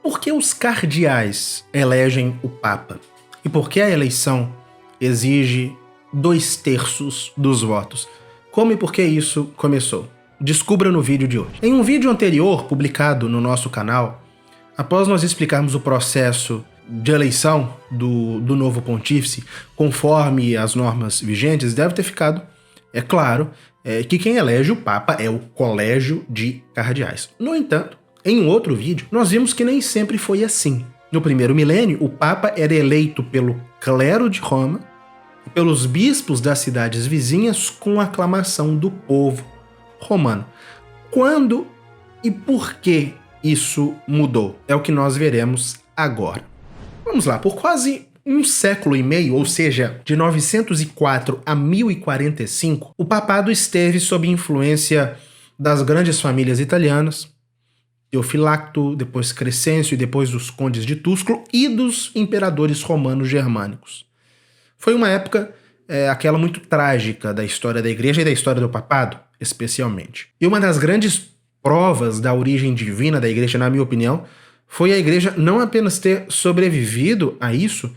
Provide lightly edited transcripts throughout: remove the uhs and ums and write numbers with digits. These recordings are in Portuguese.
Por que os cardeais elegem o Papa? E por que a eleição exige 2/3 dos votos? Como e por que isso começou? Descubra no vídeo de hoje. Em um vídeo anterior, publicado no nosso canal, após nós explicarmos o processo de eleição do novo pontífice, conforme as normas vigentes, deve ter ficado, é claro, que quem elege o Papa é o Colégio de Cardeais. No entanto, em um outro vídeo, nós vimos que nem sempre foi assim. No primeiro milênio, o Papa era eleito pelo clero de Roma e pelos bispos das cidades vizinhas com aclamação do povo romano. Quando e por que isso mudou? É o que nós veremos agora. Vamos lá, por quase um século e meio, ou seja, de 904 a 1045, o papado esteve sob influência das grandes famílias italianas, Teofilacto, depois Crescêncio e depois dos condes de Túsculo e dos imperadores romanos germânicos. Foi uma época aquela muito trágica da história da igreja e da história do papado, especialmente. E uma das grandes provas da origem divina da igreja, na minha opinião, foi a igreja não apenas ter sobrevivido a isso,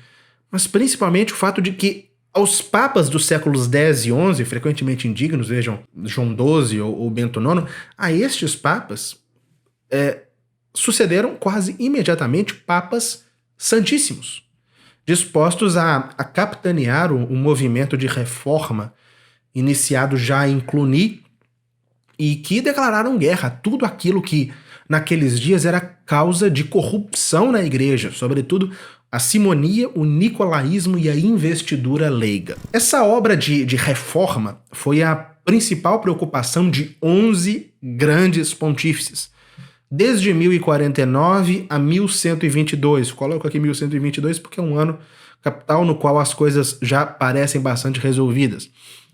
mas principalmente o fato de que aos papas dos séculos X e XI, frequentemente indignos, vejam, João XII ou Bento IX, a estes papas sucederam quase imediatamente papas santíssimos, dispostos a capitanear o movimento de reforma iniciado já em Cluny e que declararam guerra a tudo aquilo que naqueles dias era causa de corrupção na igreja, sobretudo a simonia, o nicolaísmo e a investidura leiga. Essa obra de reforma foi a principal preocupação de 11 grandes pontífices, desde 1049 a 1122. Coloco aqui 1122 porque é um ano capital no qual as coisas já parecem bastante resolvidas.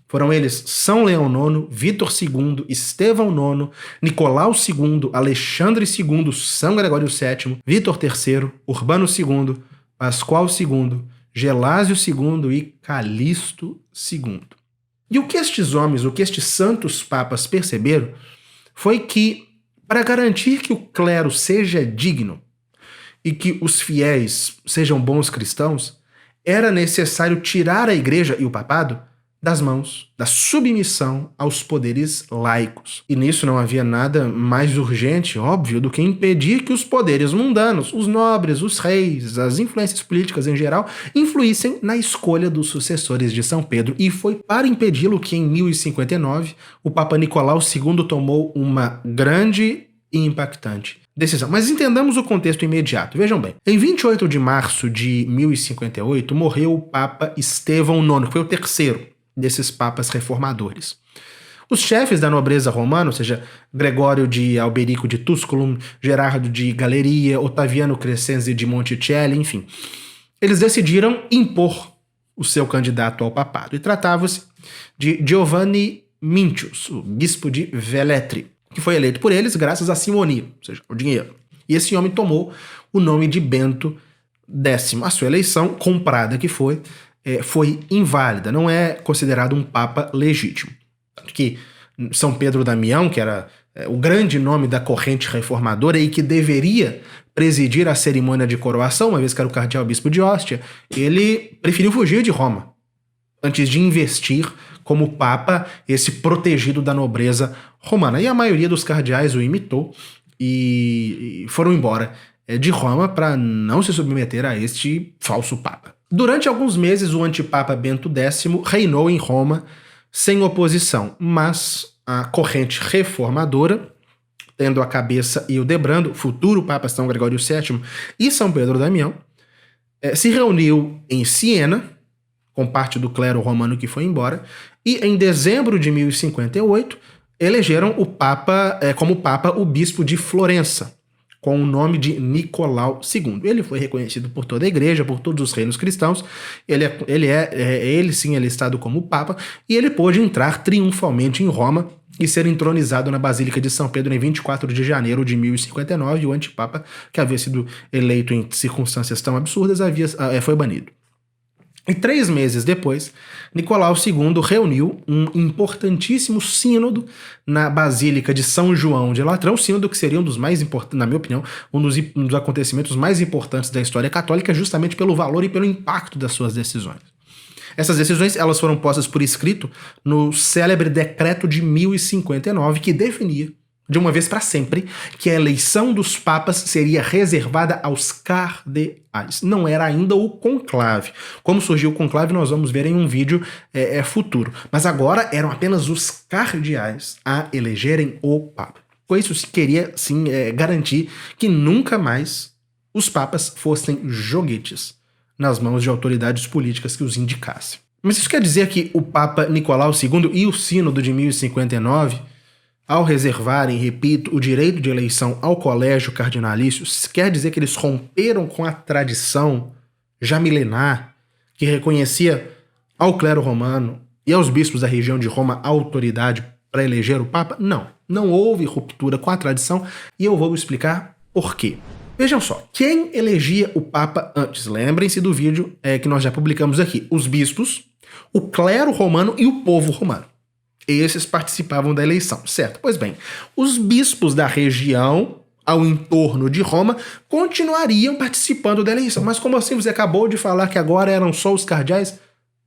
Foram eles São Leão IX, Vítor II, Estevão IX, Nicolau II, Alexandre II, São Gregório VII, Vítor III, Urbano II, Pascoal II, Gelásio II e Calixto II. E o que estes homens, o que estes santos papas perceberam foi que, para garantir que o clero seja digno e que os fiéis sejam bons cristãos, era necessário tirar a igreja e o papado das mãos da submissão aos poderes laicos. E nisso não havia nada mais urgente, óbvio, do que impedir que os poderes mundanos, os nobres, os reis, as influências políticas em geral, influíssem na escolha dos sucessores de São Pedro. E foi para impedi-lo que em 1059 o Papa Nicolau II tomou uma grande e impactante decisão. Mas entendamos o contexto imediato. Vejam bem, em 28 de março de 1058 morreu o Papa Estevão IX, que foi o terceiro desses papas reformadores. Os chefes da nobreza romana, ou seja, Gregório de Alberico de Tusculum, Gerardo de Galeria, Otaviano Crescenzi de Monticelli, enfim, eles decidiram impor o seu candidato ao papado. E tratava-se de Giovanni Mincius, o bispo de Velletri, que foi eleito por eles graças à simonia, ou seja, ao dinheiro. E esse homem tomou o nome de Bento X. A sua eleição, comprada que foi inválida, não é considerado um papa legítimo. Tanto que São Pedro Damião, que era o grande nome da corrente reformadora e que deveria presidir a cerimônia de coroação, uma vez que era o cardeal bispo de Ostia, ele preferiu fugir de Roma antes de investir como papa esse protegido da nobreza romana. E a maioria dos cardeais o imitou e foram embora de Roma para não se submeter a este falso papa. Durante alguns meses, o antipapa Bento X reinou em Roma sem oposição, mas a corrente reformadora, tendo a cabeça Hildebrando, o futuro Papa São Gregório VII e São Pedro Damião, se reuniu em Siena, com parte do clero romano que foi embora, e em dezembro de 1058 elegeram o Papa, como Papa o bispo de Florença, com o nome de Nicolau II. Ele foi reconhecido por toda a igreja, por todos os reinos cristãos. Ele é listado como Papa, e ele pôde entrar triunfalmente em Roma e ser entronizado na Basílica de São Pedro em 24 de janeiro de 1059, e o antipapa, que havia sido eleito em circunstâncias tão absurdas, foi banido. E 3 meses depois, Nicolau II reuniu um importantíssimo sínodo na Basílica de São João de Latrão, sínodo que seria um dos mais importantes, na minha opinião, um dos acontecimentos mais importantes da história católica, justamente pelo valor e pelo impacto das suas decisões. Essas decisões elas foram postas por escrito no célebre Decreto de 1059, que definia, de uma vez para sempre, que a eleição dos papas seria reservada aos cardeais. Não era ainda o conclave. Como surgiu o conclave, nós vamos ver em um vídeo futuro. Mas agora eram apenas os cardeais a elegerem o papa. Com isso se queria, sim, garantir que nunca mais os papas fossem joguetes nas mãos de autoridades políticas que os indicassem. Mas isso quer dizer que o Papa Nicolau II e o Sínodo de 1059, ao reservarem, repito, o direito de eleição ao colégio cardinalício, quer dizer que eles romperam com a tradição já milenar que reconhecia ao clero romano e aos bispos da região de Roma a autoridade para eleger o Papa? Não, não houve ruptura com a tradição e eu vou explicar por quê. Vejam só, quem elegia o Papa antes? Lembrem-se do vídeo que nós já publicamos aqui. Os bispos, o clero romano e o povo romano. Esses participavam da eleição, certo? Pois bem, os bispos da região ao entorno de Roma continuariam participando da eleição. Mas como assim? Você acabou de falar que agora eram só os cardeais?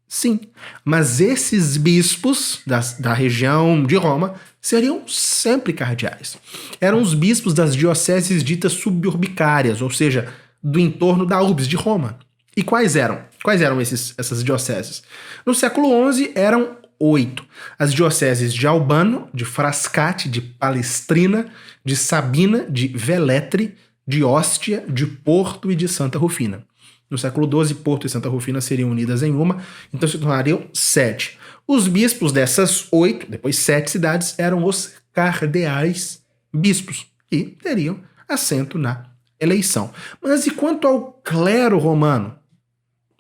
Sim, mas esses bispos da região de Roma seriam sempre cardeais. Eram os bispos das dioceses ditas suburbicárias, ou seja, do entorno da urbs de Roma. E quais eram? Quais eram essas dioceses? No século XI eram 8. As dioceses de Albano, de Frascati, de Palestrina, de Sabina, de Velletri, de Ostia, de Porto e de Santa Rufina. No século XII, Porto e Santa Rufina seriam unidas em uma, então se tornariam 7. Os bispos dessas 8, depois 7 cidades, eram os cardeais bispos, e teriam assento na eleição. Mas e quanto ao clero romano?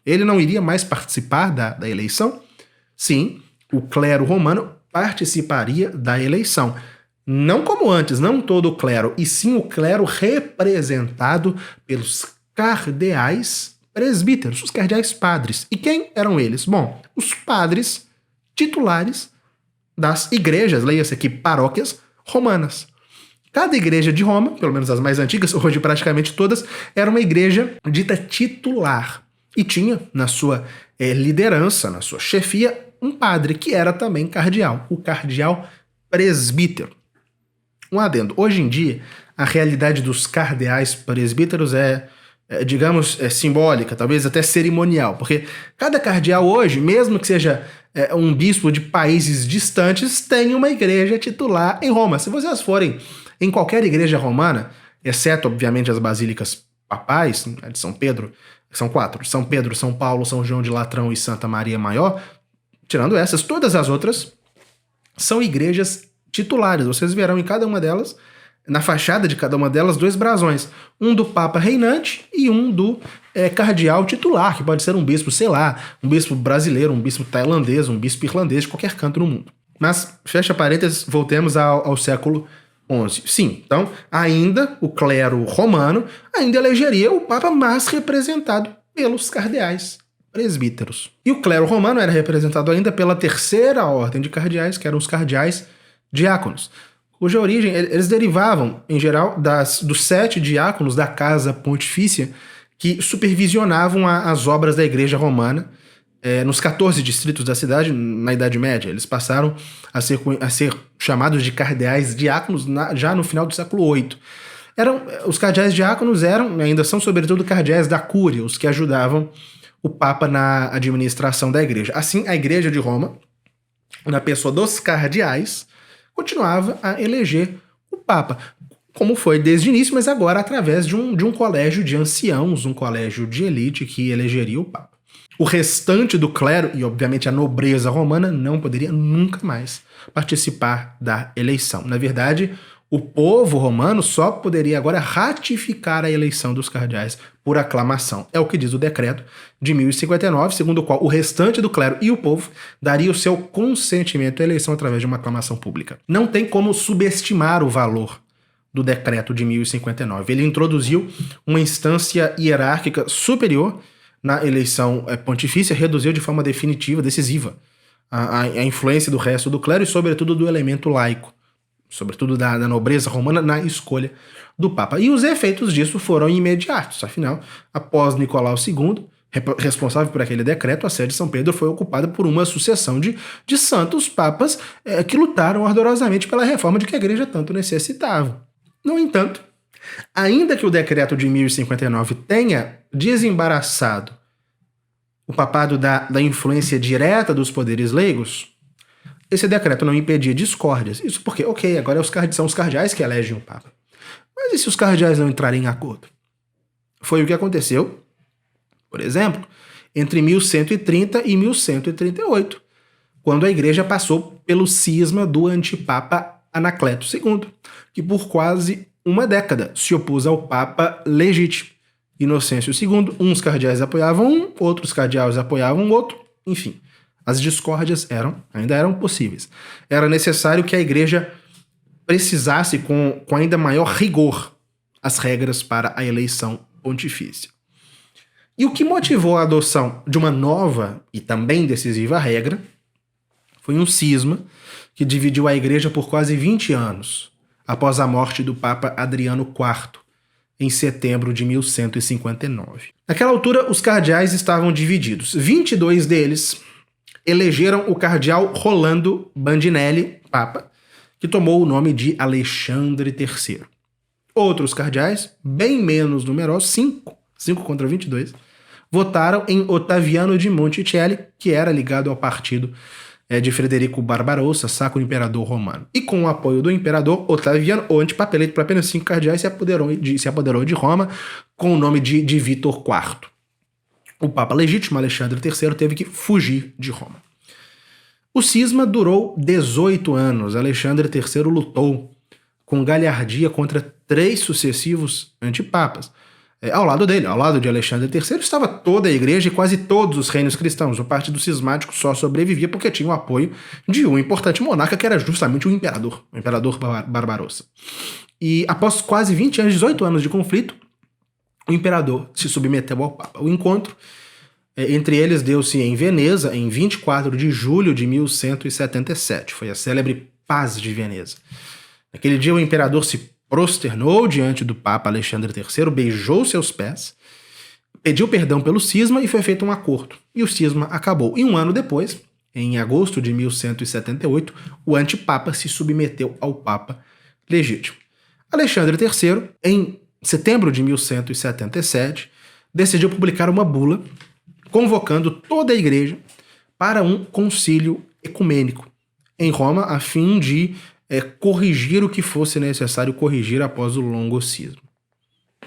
Ele não iria mais participar da eleição? Sim, o clero romano participaria da eleição. Não como antes, não todo o clero, e sim o clero representado pelos cardeais presbíteros, os cardeais padres. E quem eram eles? Bom, os padres titulares das igrejas, leia-se aqui, paróquias romanas. Cada igreja de Roma, pelo menos as mais antigas, hoje praticamente todas, era uma igreja dita titular. E tinha na sua liderança, na sua chefia, um padre que era também cardeal, o cardeal presbítero. Um adendo, hoje em dia, a realidade dos cardeais presbíteros digamos, simbólica, talvez até cerimonial, porque cada cardeal hoje, mesmo que seja um bispo de países distantes, tem uma igreja titular em Roma. Se vocês forem em qualquer igreja romana, exceto, obviamente, as basílicas papais, de São Pedro, são 4, São Pedro, São Paulo, São João de Latrão e Santa Maria Maior, tirando essas, todas as outras são igrejas titulares. Vocês verão em cada uma delas, na fachada de cada uma delas, 2 brasões. Um do Papa reinante e um do cardeal titular, que pode ser um bispo, sei lá, um bispo brasileiro, um bispo tailandês, um bispo irlandês, de qualquer canto no mundo. Mas, fecha parênteses, voltemos ao século XI. Sim, então, ainda o clero romano ainda elegeria o Papa mais representado pelos cardeais presbíteros. E o clero romano era representado ainda pela terceira ordem de cardeais, que eram os cardeais diáconos, cuja origem, eles derivavam, em geral, dos 7 diáconos da Casa Pontifícia que supervisionavam as obras da Igreja Romana nos 14 distritos da cidade na Idade Média. Eles passaram a ser chamados de cardeais diáconos já no final do século VIII. Os cardeais diáconos ainda são sobretudo cardeais da Cúria, os que ajudavam o Papa na administração da Igreja. Assim, a Igreja de Roma, na pessoa dos cardeais, continuava a eleger o Papa, como foi desde o início, mas agora através de um colégio de anciãos, um colégio de elite que elegeria o Papa. O restante do clero, e obviamente a nobreza romana, não poderia nunca mais participar da eleição. Na verdade, o povo romano só poderia agora ratificar a eleição dos cardeais por aclamação. É o que diz o decreto de 1059, segundo o qual o restante do clero e o povo daria o seu consentimento à eleição através de uma aclamação pública. Não tem como subestimar o valor do decreto de 1059. Ele introduziu uma instância hierárquica superior na eleição pontifícia reduziu de forma definitiva, decisiva, a influência do resto do clero e, sobretudo, do elemento laico, sobretudo da nobreza romana, na escolha do Papa. E os efeitos disso foram imediatos. Afinal, após Nicolau II, responsável por aquele decreto, a sede de São Pedro foi ocupada por uma sucessão de santos papas que lutaram ardorosamente pela reforma de que a igreja tanto necessitava. No entanto, ainda que o decreto de 1059 tenha desembaraçado o papado da influência direta dos poderes leigos, esse decreto não impedia discórdias. Isso porque, agora são os cardeais que elegem o Papa. Mas e se os cardeais não entrarem em acordo? Foi o que aconteceu, por exemplo, entre 1130 e 1138, quando a igreja passou pelo cisma do antipapa Anacleto II, que por quase uma década se opôs ao Papa legítimo. Inocêncio II, uns cardeais apoiavam um, outros cardeais apoiavam outro, enfim. As discórdias ainda eram possíveis. Era necessário que a igreja precisasse com ainda maior rigor as regras para a eleição pontifícia. E o que motivou a adoção de uma nova e também decisiva regra foi um cisma que dividiu a igreja por quase 20 anos, após a morte do Papa Adriano IV, em setembro de 1159. Naquela altura, os cardeais estavam divididos. 22 deles elegeram o cardeal Rolando Bandinelli, Papa, que tomou o nome de Alexandre III. Outros cardeais, bem menos numerosos, 5 contra 22, votaram em Ottaviano de Monticelli, que era ligado ao partido de Frederico Barbarossa, Sacro Imperador Romano. E com o apoio do imperador, Ottaviano, o antipapa, eleito por apenas 5 cardeais, se apoderou de Roma com o nome de Vítor IV. O Papa legítimo, Alexandre III, teve que fugir de Roma. O cisma durou 18 anos. Alexandre III lutou com galhardia contra 3 sucessivos antipapas. Ao lado dele, ao lado de Alexandre III, estava toda a igreja e quase todos os reinos cristãos. O partido cismático só sobrevivia porque tinha o apoio de um importante monarca, que era justamente o imperador Barbarossa. E após quase 20 anos, 18 anos de conflito, o imperador se submeteu ao Papa. O encontro entre eles deu-se em Veneza, em 24 de julho de 1177. Foi a célebre Paz de Veneza. Naquele dia, o imperador se prosternou diante do Papa Alexandre III, beijou seus pés, pediu perdão pelo cisma e foi feito um acordo. E o cisma acabou. E um ano depois, em agosto de 1178, o antipapa se submeteu ao Papa legítimo. Alexandre III, em setembro de 1177, decidiu publicar uma bula convocando toda a igreja para um concílio ecumênico em Roma, a fim de corrigir o que fosse necessário corrigir após o longo cisma,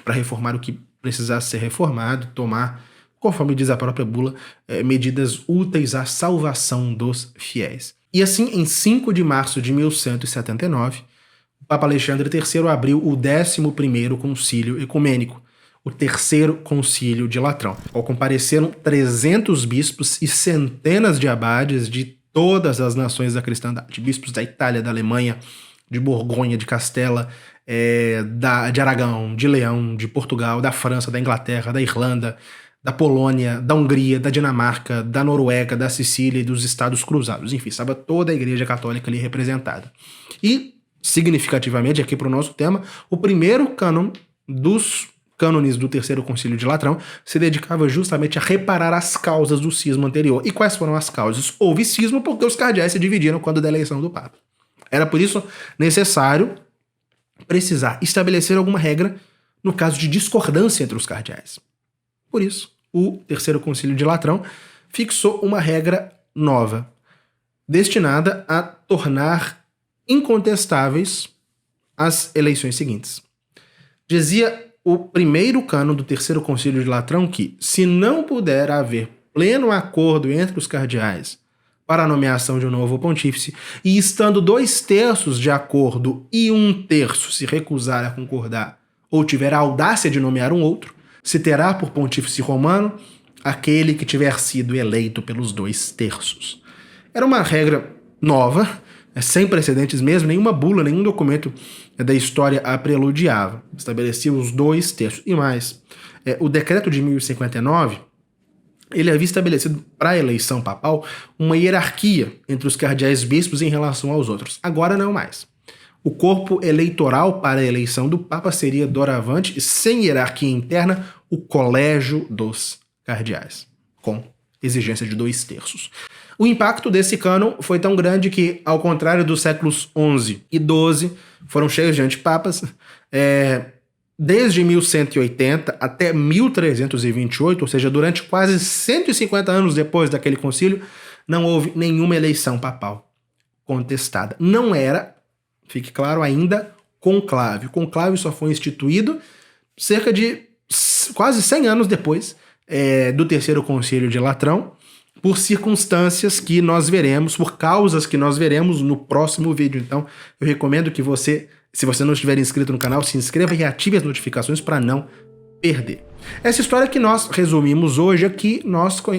para reformar o que precisasse ser reformado, tomar, conforme diz a própria bula, medidas úteis à salvação dos fiéis. E assim, em 5 de março de 1179, o Papa Alexandre III abriu o 11º Concílio Ecumênico, o Terceiro Concílio de Latrão, ao compareceram 300 bispos e centenas de abades de todas as nações da cristandade, bispos da Itália, da Alemanha, de Borgonha, de Castela, de Aragão, de Leão, de Portugal, da França, da Inglaterra, da Irlanda, da Polônia, da Hungria, da Dinamarca, da Noruega, da Sicília e dos Estados Cruzados. Enfim, estava toda a Igreja Católica ali representada. E, significativamente, aqui para o nosso tema, o primeiro cânon dos cânones do Terceiro Concílio de Latrão se dedicava justamente a reparar as causas do cisma anterior. E quais foram as causas? Houve cisma porque os cardeais se dividiram quando da eleição do Papa. Era por isso necessário precisar estabelecer alguma regra no caso de discordância entre os cardeais. Por isso, o Terceiro Concílio de Latrão fixou uma regra nova, destinada a tornar incontestáveis as eleições seguintes. Dizia o primeiro cânon do Terceiro Concílio de Latrão que, se não puder haver pleno acordo entre os cardeais para a nomeação de um novo pontífice, e estando 2/3 de acordo e 1/3 se recusar a concordar ou tiver a audácia de nomear um outro, se terá por pontífice romano aquele que tiver sido eleito pelos 2/3. Era uma regra nova, sem precedentes mesmo, nenhuma bula, nenhum documento da história a preludiava. Estabelecia os 2/3 e mais. O decreto de 1059 ele havia estabelecido para a eleição papal uma hierarquia entre os cardeais bispos em relação aos outros. Agora não mais. O corpo eleitoral para a eleição do Papa seria doravante, sem hierarquia interna, o colégio dos cardeais, com exigência de 2/3. O impacto desse cânon foi tão grande que, ao contrário dos séculos XI e XII, foram cheios de antipapas, desde 1180 até 1328, ou seja, durante quase 150 anos depois daquele concílio, não houve nenhuma eleição papal contestada. Não era, fique claro, ainda conclave. O conclave só foi instituído cerca de quase 100 anos depois do terceiro concílio de Latrão, por circunstâncias que nós veremos, por causas que nós veremos no próximo vídeo. Então, eu recomendo que você, se você não estiver inscrito no canal, se inscreva e ative as notificações para não perder. Essa história que nós resumimos hoje aqui,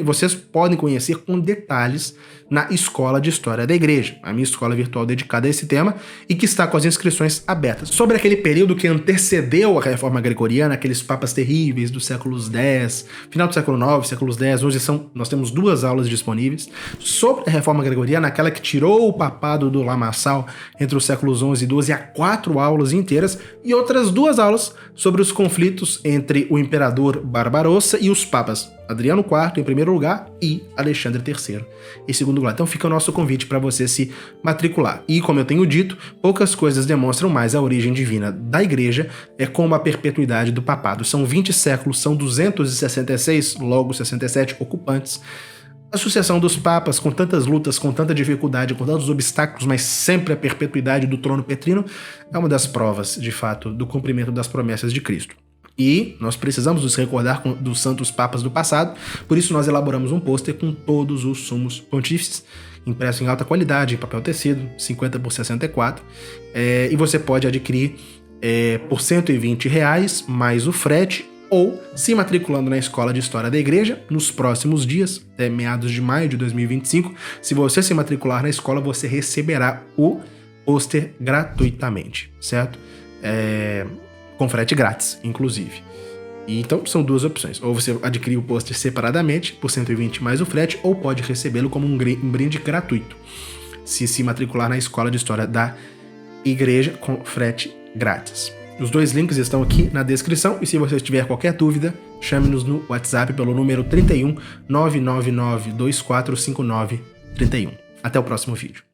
vocês podem conhecer com detalhes na Escola de História da Igreja, a minha escola virtual dedicada a esse tema e que está com as inscrições abertas. Sobre aquele período que antecedeu a Reforma Gregoriana, aqueles papas terríveis dos séculos X, final do século IX, séculos X, hoje nós temos 2 aulas disponíveis. Sobre a Reforma Gregoriana, aquela que tirou o papado do lamaçal entre os séculos XI e XII, há 4 aulas inteiras e outras 2 aulas sobre os conflitos entre o imperador Barbarossa e os papas Adriano IV, em primeiro lugar, e Alexandre III, em segundo lugar. Então fica o nosso convite para você se matricular. E, como eu tenho dito, poucas coisas demonstram mais a origem divina da Igreja como a perpetuidade do papado. São 20 séculos, são 266, logo 67 ocupantes. A sucessão dos papas, com tantas lutas, com tanta dificuldade, com tantos obstáculos, mas sempre a perpetuidade do trono petrino, é uma das provas, de fato, do cumprimento das promessas de Cristo. E nós precisamos nos recordar dos santos papas do passado, por isso nós elaboramos um pôster com todos os sumos pontífices, impresso em alta qualidade, em papel tecido, 50 por 64, e você pode adquirir por R$120 mais o frete, ou se matriculando na Escola de História da Igreja, nos próximos dias, até meados de maio de 2025, se você se matricular na escola, você receberá o pôster gratuitamente, certo? Com frete grátis, inclusive. E então são 2 opções. Ou você adquire o pôster separadamente, por 120 mais o frete, ou pode recebê-lo como um brinde gratuito, se matricular na Escola de História da Igreja, com frete grátis. Os 2 links estão aqui na descrição, e se você tiver qualquer dúvida, chame-nos no WhatsApp pelo número 31 999 2459 31. Até o próximo vídeo.